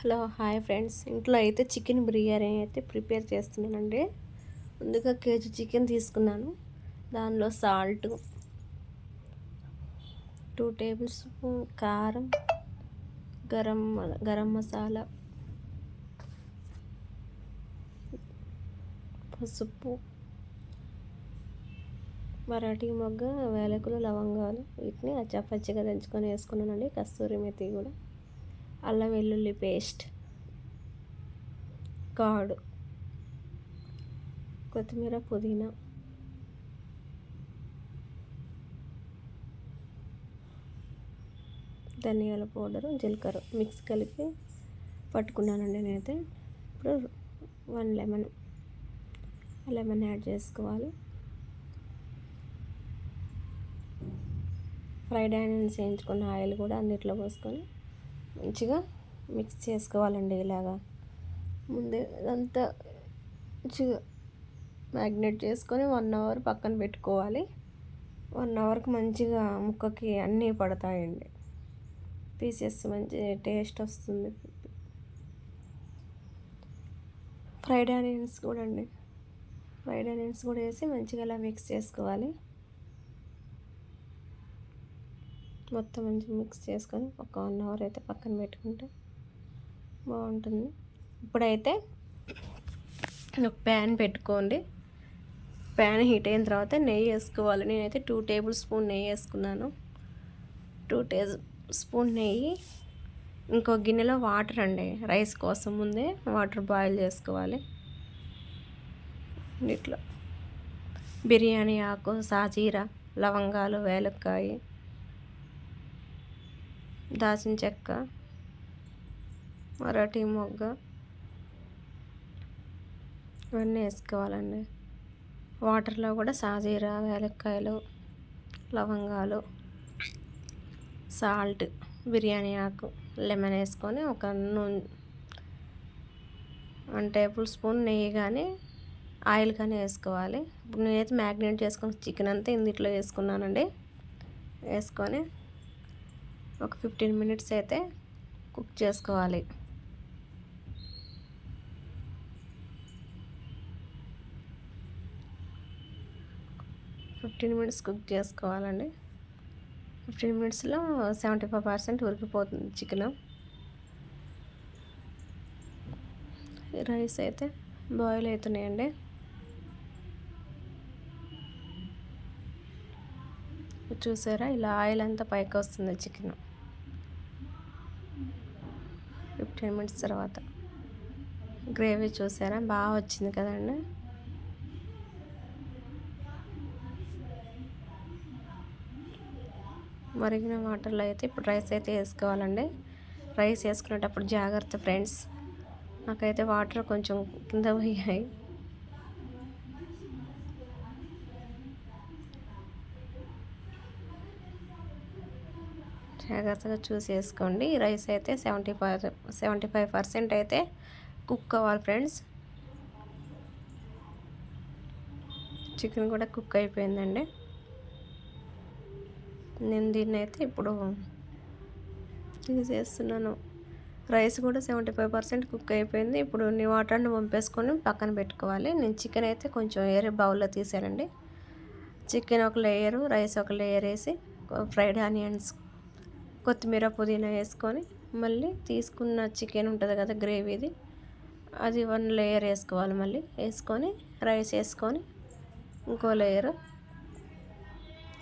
Hello hi friends, ఇంట్లో అయితే chicken biryani అయితే ప్రిపేర్ చేస్తున్నానండి. ముందుగా కేజీ చికెన్ తీసుకున్నాను. దానిలో సాల్ట్, 2 టేబుల్ స్పూన్ కారం, గరం మసాలా, పసుపు, మరాఠీ మొగ్గ, వేలకులు, లవంగాలు వీటిని అచ్చాపచ్చిగా దంచుకొని వేసుకున్నానండి. కస్తూరి మెతి కూడా, అల్లం వెల్లుల్లి పేస్ట్, కాడు, కొత్తిమీర, పుదీనా, ధనియాల పౌడరు, జీలకర్ర మిక్స్ కలిపి పట్టుకున్నానండి నేనైతే. ఇప్పుడు 1 లెమన్ యాడ్ చేసుకోవాలి. ఫ్రైడ్ ఆనియన్స్ వేయించుకున్న ఆయిల్ కూడా అందులో పోసుకొని మంచిగా మిక్స్ చేసుకోవాలండి. ఇలాగా ముందే ఇదంతా మంచిగా మ్యాగ్నేట్ చేసుకొని 1 అవర్ పక్కన పెట్టుకోవాలి. 1 అవర్కి మంచిగా ముక్కకి అన్నీ పడతాయండి. పీసెస్ మంచి టేస్ట్ వస్తుంది. ఫ్రైడ్ ఆనియన్స్ కూడా వేసి మంచిగా అలా మిక్స్ చేసుకోవాలి. మొత్తం మంచిగా మిక్స్ చేసుకొని ఒక 1 అవర్ అయితే పక్కన పెట్టుకుంటే బాగుంటుంది. ఇప్పుడైతే ఒక ప్యాన్ పెట్టుకోండి. ప్యాన్ హీట్ అయిన తర్వాత నెయ్యి వేసుకోవాలి. నేనైతే 2 టేబుల్ స్పూన్ నెయ్యి వేసుకున్నాను. 2 టేబుల్ స్పూన్ నెయ్యి. ఇంకో గిన్నెలో వాటర్ అండి, రైస్ కోసం ముందే వాటర్ బాయిల్ చేసుకోవాలి. ఇట్లా బిర్యానీ ఆకు, సాజీరా, లవంగాలు, వేలక్కాయ, దాల్చిన చెక్క, మరాఠీ మొగ్గ ఇవన్నీ వేసుకోవాలండి. వాటర్లో కూడా సాజీరా, వేలక్కాయలు, లవంగాలు, సాల్ట్, బిర్యానీ ఆకు, లెమన్ వేసుకొని ఒక 1 టేబుల్ స్పూన్ నెయ్యి కానీ ఆయిల్ కానీ వేసుకోవాలి. ఇప్పుడు నేనైతే మ్యాగ్నేట్ చేసుకుని చికెన్ అంతా ఇందులో వేసుకున్నానండి. వేసుకొని ఒక 15 మినిట్స్ అయితే కుక్ చేసుకోవాలి. 15 మినిట్స్ కుక్ చేసుకోవాలండి. 15 మినిట్స్లో 75% ఉడికిపోతుంది చికెన్. రైస్ అయితే బాయిల్ అవుతున్నాయండి. చూసారా, ఇలా ఆయిల్ అంతా పైకి వస్తుంది చికెన్. 15 మినిట్స్ తర్వాత గ్రేవీ చూసారా బాగా వచ్చింది కదండి. మరిగిన వాటర్లో అయితే ఇప్పుడు రైస్ అయితే వేసుకోవాలండి. రైస్ వేసుకునేటప్పుడు జాగ్రత్త ఫ్రెండ్స్, నాకైతే వాటర్ కొంచెం కింద పోయాయి. జాగ్రత్తగా చూసి వేసుకోండి. రైస్ అయితే 75% అయితే కుక్ అవ్వాలి ఫ్రెండ్స్. చికెన్ కూడా కుక్ అయిపోయిందండి. నేను దీన్ని అయితే ఇప్పుడు తీసేస్తున్నాను. రైస్ కూడా 75% కుక్ అయిపోయింది. ఇప్పుడు వాటర్ని వంపేసుకొని పక్కన పెట్టుకోవాలి. నేను చికెన్ అయితే కొంచెం వేరే బౌల్లో తీసానండి. చికెన్ ఒక లేయరు, రైస్ ఒక లేయర్ వేసి ఫ్రైడ్ ఆనియన్స్, కొత్తిమీర, పుదీనా వేసుకొని మళ్ళీ తీసుకున్న చికెన్ ఉంటుంది కదా గ్రేవీది, అది 1 లేయర్ వేసుకోవాలి. మళ్ళీ వేసుకొని రైస్ వేసుకొని ఇంకో లేయరు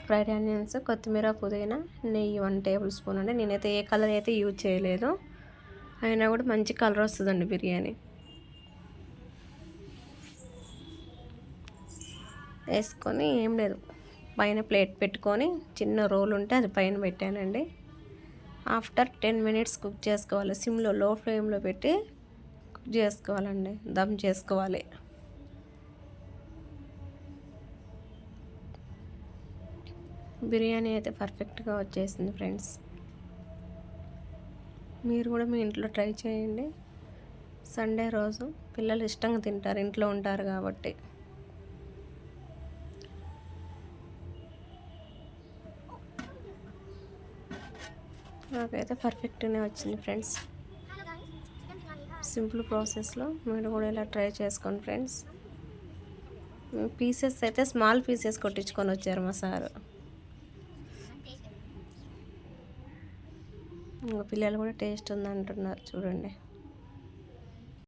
ఫ్రైడ్ ఆనియన్స్, కొత్తిమీర, పుదీనా, నెయ్యి 1 టేబుల్ స్పూన్ అండి. నేనైతే ఏ కలర్ అయితే యూజ్ చేయలేదు, అయినా కూడా మంచి కలర్ వస్తుందండి బిర్యానీ. వేసుకొని ఏం లేదు, పైన ప్లేట్ పెట్టుకొని చిన్న రోల్ ఉంటే అది పైన పెట్టానండి. ఆఫ్టర్ 10 మినిట్స్ కుక్ చేసుకోవాలి. సిమ్లో లో ఫ్లేమ్లో పెట్టి కుక్ చేసుకోవాలండి, దమ్ చేసుకోవాలి. బిర్యానీ అయితే పర్ఫెక్ట్గా వచ్చేసింది ఫ్రెండ్స్. మీరు కూడా మీ ఇంట్లో ట్రై చేయండి. సండే రోజు పిల్లలు ఇష్టంగా తింటారు, ఇంట్లో ఉంటారు కాబట్టి. నాకైతే పర్ఫెక్ట్గానే వచ్చింది ఫ్రెండ్స్. సింపుల్ ప్రాసెస్లో మీరు కూడా ఇలా ట్రై చేసుకోండి ఫ్రెండ్స్. పీసెస్ అయితే స్మాల్ పీసెస్ కొట్టించుకొని వచ్చారు మా సారు. ఇంకా పిల్లలు కూడా టేస్ట్ ఉందంటున్నారు చూడండి.